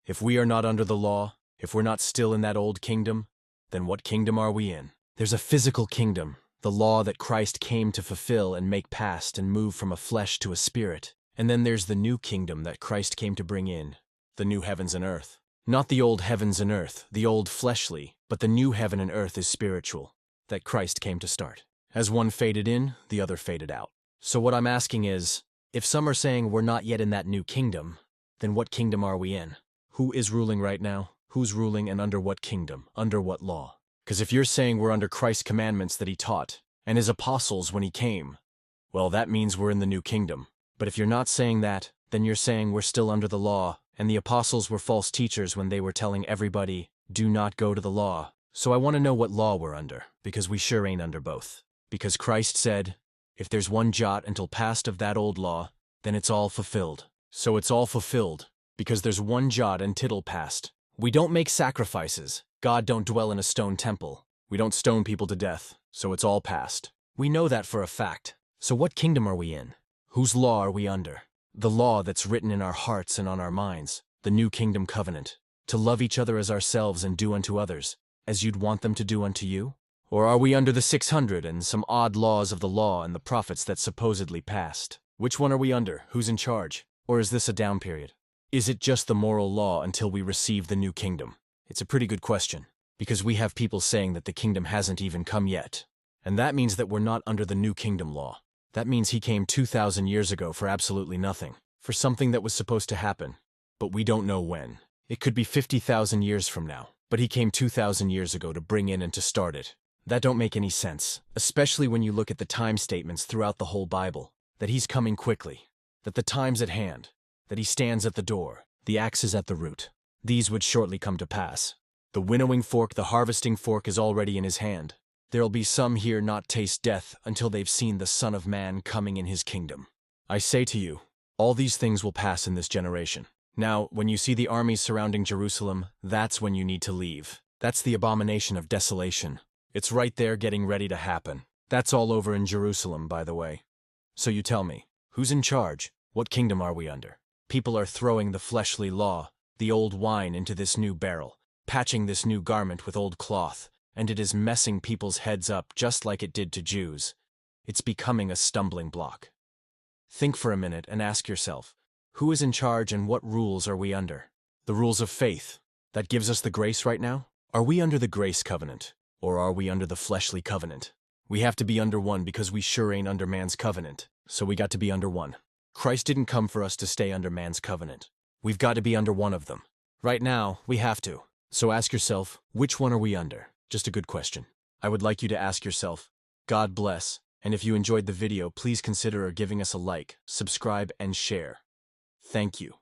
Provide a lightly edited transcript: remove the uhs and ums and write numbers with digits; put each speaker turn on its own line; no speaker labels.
If we are not under the law, if we're not still in that old kingdom, then what kingdom are we in? There's a physical kingdom, the law that Christ came to fulfill and make past and move from a flesh to a spirit. And then there's the new kingdom that Christ came to bring in, the new heavens and earth. Not the old heavens and earth, the old fleshly, but the new heaven and earth is spiritual, that Christ came to start. As one faded in, the other faded out. So what I'm asking is, if some are saying we're not yet in that new kingdom, then what kingdom are we in? Who is ruling right now? Who's ruling and under what kingdom? Under what law? Because if you're saying we're under Christ's commandments that he taught, and his apostles when he came, well, that means we're in the new kingdom. But if you're not saying that, then you're saying we're still under the law, and the apostles were false teachers when they were telling everybody, do not go to the law. So I want to know what law we're under, because we sure ain't under both. Because Christ said, if there's one jot until past of that old law, then it's all fulfilled. So it's all fulfilled, because there's one jot and tittle past. We don't make sacrifices. God don't dwell in a stone temple. We don't stone people to death, so it's all past. We know that for a fact. So what kingdom are we in? Whose law are we under? The law that's written in our hearts and on our minds, the new kingdom covenant, to love each other as ourselves and do unto others, as you'd want them to do unto you? Or are we under the 600 and some odd laws of the law and the prophets that supposedly passed? Which one are we under? Who's in charge? Or is this a down period? Is it just the moral law until we receive the new kingdom? It's a pretty good question, because we have people saying that the kingdom hasn't even come yet. And that means that we're not under the new kingdom law. That means he came 2,000 years ago for absolutely nothing, for something that was supposed to happen, but we don't know when. It could be 50,000 years from now, but he came 2,000 years ago to bring in and to start it. That don't make any sense, especially when you look at the time statements throughout the whole Bible, that he's coming quickly, that the time's at hand, that he stands at the door, the axe is at the root. These would shortly come to pass. The winnowing fork, the harvesting fork is already in his hand. There'll be some here not taste death until they've seen the Son of Man coming in his kingdom. I say to you, all these things will pass in this generation. Now, when you see the armies surrounding Jerusalem, that's when you need to leave. That's the abomination of desolation. It's right there getting ready to happen. That's all over in Jerusalem, by the way. So you tell me, who's in charge? What kingdom are we under? People are throwing the fleshly law, the old wine into this new barrel, patching this new garment with old cloth, and it is messing people's heads up just like it did to Jews. It's becoming a stumbling block. Think for a minute and ask yourself, who is in charge and what rules are we under? The rules of faith. That gives us the grace right now? Are we under the grace covenant? Or are we under the fleshly covenant? We have to be under one because we sure ain't under man's covenant. So we got to be under one. Christ didn't come for us to stay under man's covenant. We've got to be under one of them. Right now, we have to. So ask yourself, which one are we under? Just a good question. I would like you to ask yourself. God bless, and if you enjoyed the video, please consider giving us a like, subscribe, and share. Thank you.